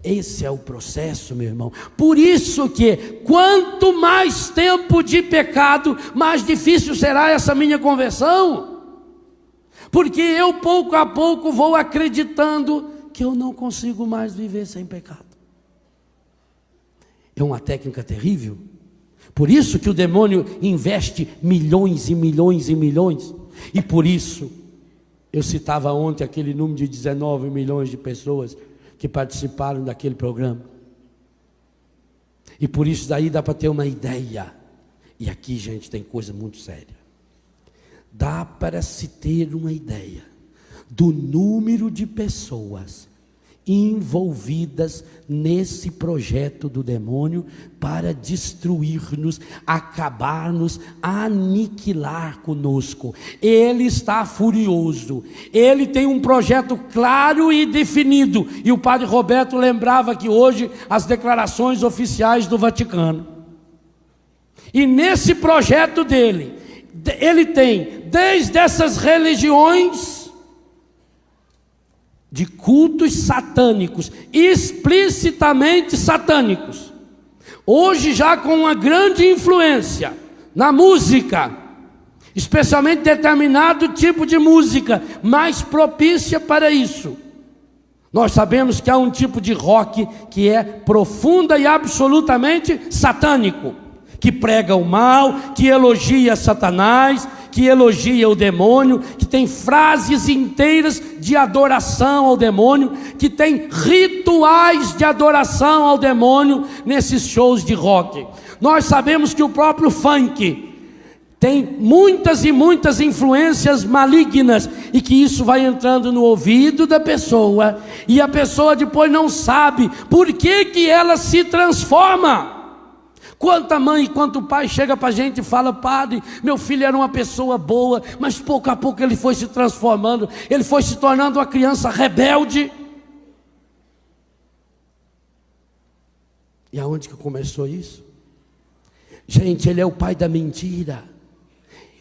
Esse é o processo, meu irmão. Por isso que quanto mais tempo de pecado, mais difícil será essa minha conversão. Porque eu pouco a pouco vou acreditando que eu não consigo mais viver sem pecado. É uma técnica terrível. Por isso que o demônio investe milhões e milhões e milhões. E por isso, eu citava ontem aquele número de 19 milhões de pessoas que participaram daquele programa. E por isso daí dá para ter uma ideia. E aqui, gente, tem coisa muito séria. Dá para se ter uma ideia do número de pessoas envolvidas nesse projeto do demônio para destruir-nos, acabar-nos, aniquilar conosco. Ele está furioso, ele tem um projeto claro e definido, e o padre Roberto lembrava que hoje as declarações oficiais do Vaticano, e nesse projeto dele, ele tem desde essas religiões de cultos satânicos, explicitamente satânicos, hoje já com uma grande influência na música, especialmente determinado tipo de música mais propícia para isso. Nós sabemos que há um tipo de rock que é profunda e absolutamente satânico, que prega o mal, que elogia Satanás, que elogia o demônio, que tem frases inteiras de adoração ao demônio, que tem rituais de adoração ao demônio nesses shows de rock. Nós sabemos que o próprio funk tem muitas e muitas influências malignas, e que isso vai entrando no ouvido da pessoa, e a pessoa depois não sabe por que ela se transforma. Quanta mãe e quanto pai chega para a gente e fala: padre, meu filho era uma pessoa boa, mas pouco a pouco ele foi se transformando, ele foi se tornando uma criança rebelde. E aonde que começou isso? Gente, ele é o pai da mentira.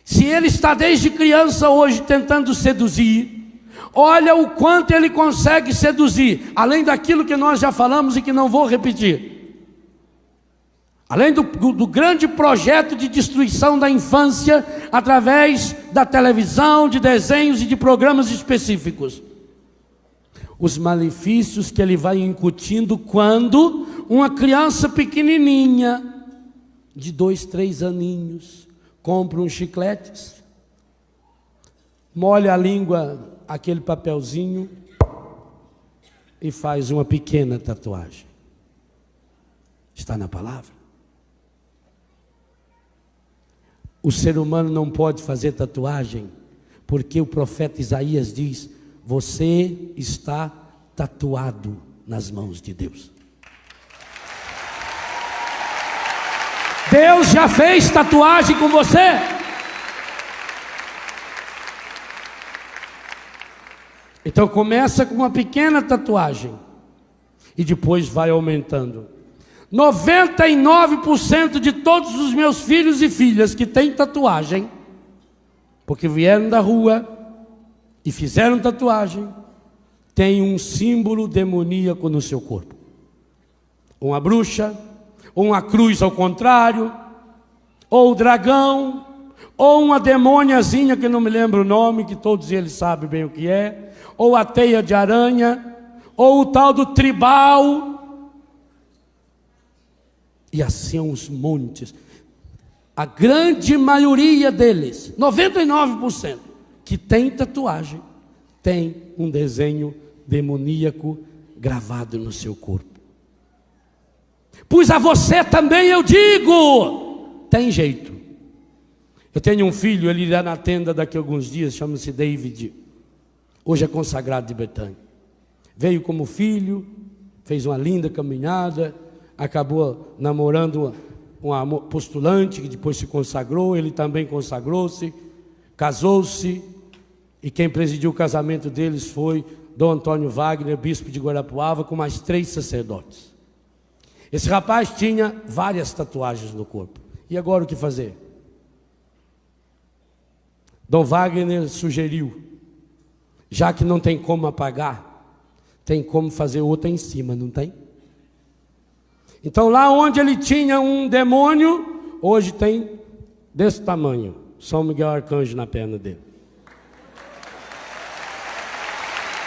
Se ele está desde criança hoje tentando seduzir, olha o quanto ele consegue seduzir, além daquilo que nós já falamos e que não vou repetir. Além do grande projeto de destruição da infância, através da televisão, de desenhos e de programas específicos. Os malefícios que ele vai incutindo quando uma criança pequenininha, de 2, 3 aninhos, compra uns chicletes, molha a língua, aquele papelzinho, e faz uma pequena tatuagem. Está na palavra. O ser humano não pode fazer tatuagem, porque o profeta Isaías diz: você está tatuado nas mãos de Deus. Deus já fez tatuagem com você? Então começa com uma pequena tatuagem e depois vai aumentando. 99% de todos os meus filhos e filhas que têm tatuagem, porque vieram da rua e fizeram tatuagem, tem um símbolo demoníaco no seu corpo. Uma bruxa, ou uma cruz ao contrário, ou o dragão, ou uma demôniazinha que não me lembro o nome, que todos eles sabem bem o que é, ou a teia de aranha, ou o tal do tribal. E assim os montes. A grande maioria deles, 99%, que tem tatuagem, tem um desenho demoníaco gravado no seu corpo. Pois a você também eu digo, tem jeito. Eu tenho um filho, ele irá na tenda daqui a alguns dias, chama-se David. Hoje é consagrado de Betânia. Veio como filho, fez uma linda caminhada, acabou namorando uma postulante que depois se consagrou, ele também consagrou-se, casou-se, e quem presidiu o casamento deles foi Dom Antônio Wagner, bispo de Guarapuava, com mais 3 sacerdotes. Esse rapaz tinha várias tatuagens no corpo. E agora o que fazer? Dom Wagner sugeriu, já que não tem como apagar, tem como fazer outra em cima, não tem? Então lá onde ele tinha um demônio, hoje tem desse tamanho, São Miguel Arcanjo na perna dele.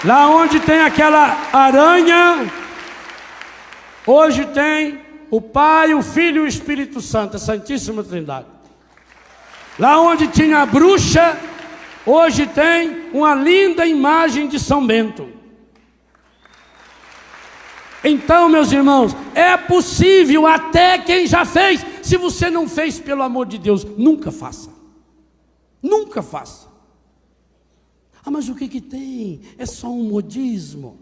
Lá onde tem aquela aranha, hoje tem o Pai, o Filho e o Espírito Santo, a Santíssima Trindade. Lá onde tinha a bruxa, hoje tem uma linda imagem de São Bento. Então, meus irmãos, é possível até quem já fez. Se você não fez, pelo amor de Deus, nunca faça. Nunca faça. Ah, mas o que tem? É só um modismo.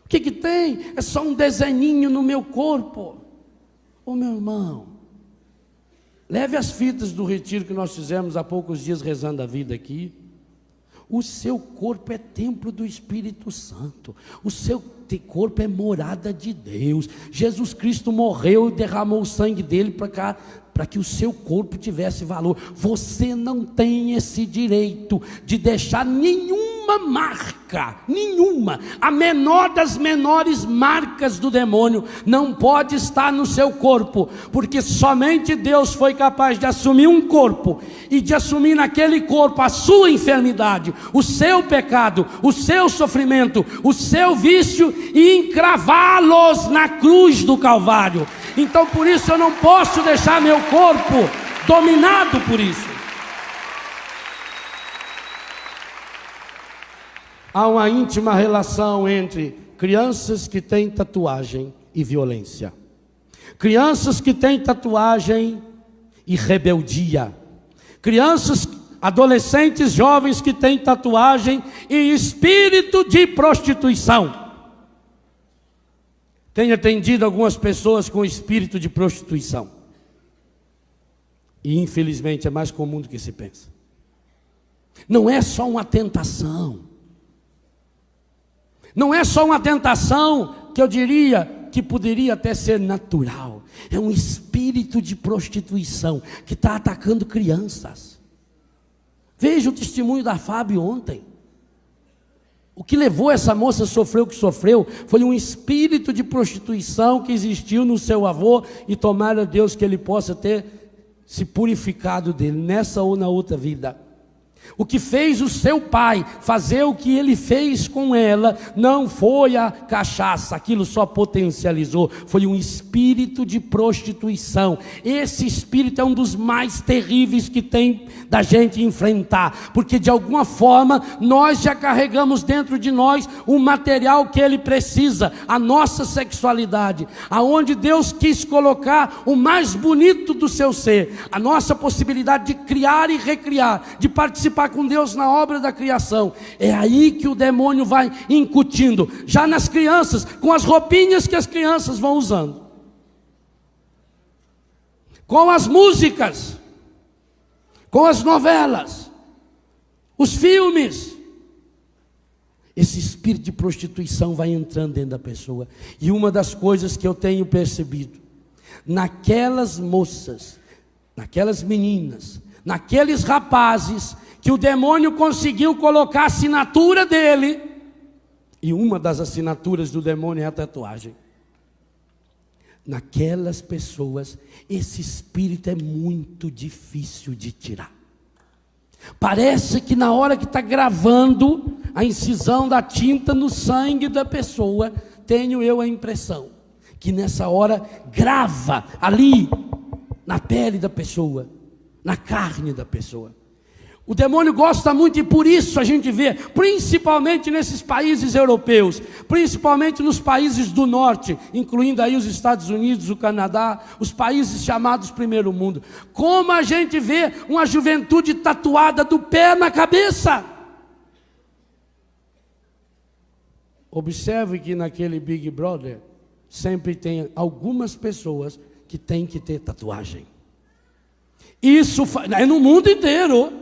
O que tem? É só um desenhinho no meu corpo. Ô meu irmão, leve as fitas do retiro que nós fizemos há poucos dias rezando a vida aqui. O seu corpo é templo do Espírito Santo. O seu corpo é morada de Deus. Jesus Cristo morreu e derramou o sangue dele para que o seu corpo tivesse valor. Você não tem esse direito de deixar nenhuma marca, nenhuma, a menor das menores marcas do demônio não pode estar no seu corpo, porque somente Deus foi capaz de assumir um corpo e de assumir naquele corpo a sua enfermidade, o seu pecado, o seu sofrimento, o seu vício e encravá-los na cruz do Calvário. Então por isso eu não posso deixar meu corpo dominado por isso. Há uma íntima relação entre crianças que têm tatuagem e violência. Crianças que têm tatuagem e rebeldia. Crianças, adolescentes, jovens que têm tatuagem e espírito de prostituição. Tenho atendido algumas pessoas com espírito de prostituição. E infelizmente é mais comum do que se pensa. Não é só uma tentação. Não é só uma tentação que eu diria que poderia até ser natural. É um espírito de prostituição que está atacando crianças. Veja o testemunho da Fábio ontem. O que levou essa moça a sofrer o que sofreu foi um espírito de prostituição que existiu no seu avô, e tomara Deus que ele possa ter se purificado dele nessa ou na outra vida. O que fez o seu pai fazer o que ele fez com ela não foi a cachaça, aquilo só potencializou, foi um espírito de prostituição. Esse espírito é um dos mais terríveis que tem da gente enfrentar, porque de alguma forma nós já carregamos dentro de nós o material que ele precisa, a nossa sexualidade, aonde Deus quis colocar o mais bonito do seu ser, a nossa possibilidade de criar e recriar, de participar com Deus na obra da criação. É aí que o demônio vai incutindo, já nas crianças, com as roupinhas que as crianças vão usando, com as músicas, com as novelas, os filmes. Esse espírito de prostituição vai entrando dentro da pessoa. E uma das coisas que eu tenho percebido, naquelas moças, naquelas meninas, naqueles rapazes, que o demônio conseguiu colocar a assinatura dele, e uma das assinaturas do demônio é a tatuagem. Naquelas pessoas, esse espírito é muito difícil de tirar. Parece que na hora que está gravando a incisão da tinta no sangue da pessoa, tenho eu a impressão que nessa hora grava ali na pele da pessoa, na carne da pessoa. O demônio gosta muito, e por isso a gente vê, principalmente nesses países europeus, principalmente nos países do norte, incluindo aí os Estados Unidos, o Canadá, os países chamados primeiro mundo, como a gente vê uma juventude tatuada do pé na cabeça. Observe que naquele Big Brother sempre tem algumas pessoas que têm que ter tatuagem. Isso é no mundo inteiro.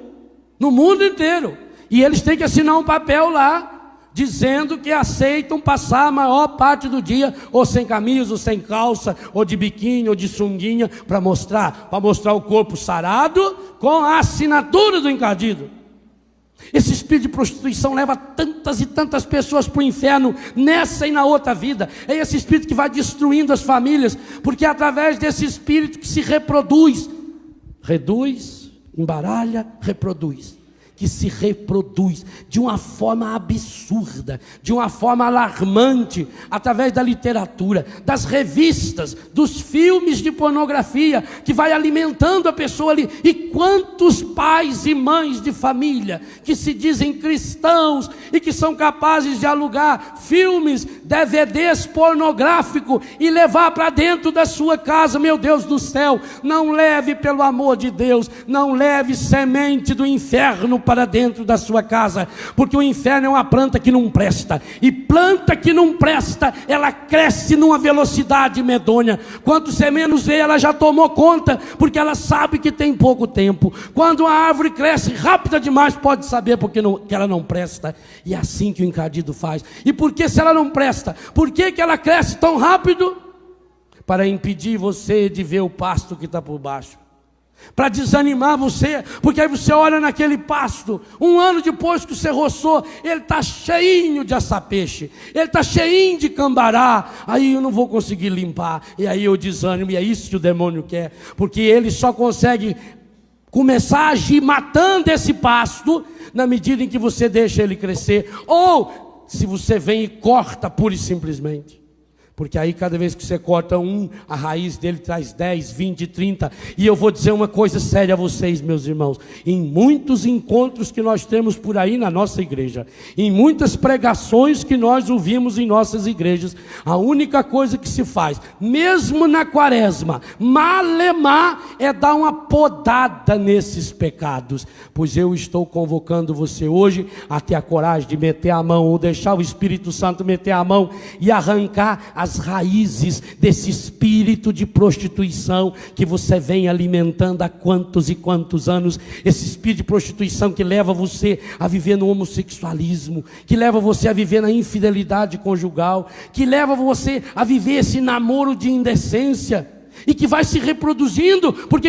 No mundo inteiro. E eles têm que assinar um papel lá, dizendo que aceitam passar a maior parte do dia, ou sem camisa, ou sem calça, ou de biquíni, ou de sunguinha, para mostrar o corpo sarado, com a assinatura do encardido. Esse espírito de prostituição leva tantas e tantas pessoas para o inferno, nessa e na outra vida. É esse espírito que vai destruindo as famílias, porque é através desse espírito que se reproduz. Reduz, embaralha, reproduz. Que se reproduz de uma forma absurda, de uma forma alarmante, através da literatura, das revistas, dos filmes de pornografia, que vai alimentando a pessoa ali. E quantos pais e mães de família, que se dizem cristãos, e que são capazes de alugar filmes, DVDs pornográficos, e levar para dentro da sua casa. Meu Deus do céu, não leve, pelo amor de Deus, não leve semente do inferno para dentro da sua casa, porque o inferno é uma planta que não presta, e planta que não presta, ela cresce numa velocidade medonha. Quando você menos vê, ela já tomou conta, porque ela sabe que tem pouco tempo. Quando a árvore cresce rápida demais, pode saber porque que ela não presta. E é assim que o encardido faz. E por que, se ela não presta, por que ela cresce tão rápido? Para impedir você de ver o pasto que está por baixo, para desanimar você, porque aí você olha naquele pasto, um ano depois que você roçou, ele está cheinho de açapeixe, ele está cheinho de cambará, aí eu não vou conseguir limpar, e aí eu desanimo, e é isso que o demônio quer, porque ele só consegue começar a agir matando esse pasto, na medida em que você deixa ele crescer, ou se você vem e corta pura e simplesmente. Porque aí cada vez que você corta um, a raiz dele traz 10, 20, 30. E eu vou dizer uma coisa séria a vocês, meus irmãos. Em muitos encontros que nós temos por aí na nossa igreja, em muitas pregações que nós ouvimos em nossas igrejas, a única coisa que se faz, mesmo na quaresma, malemar, é dar uma podada nesses pecados. Pois eu estou convocando você hoje a ter a coragem de meter a mão, ou deixar o Espírito Santo meter a mão e arrancar as raízes desse espírito de prostituição que você vem alimentando há quantos e quantos anos. Esse espírito de prostituição que leva você a viver no homossexualismo, que leva você a viver na infidelidade conjugal, que leva você a viver esse namoro de indecência, e que vai se reproduzindo, porque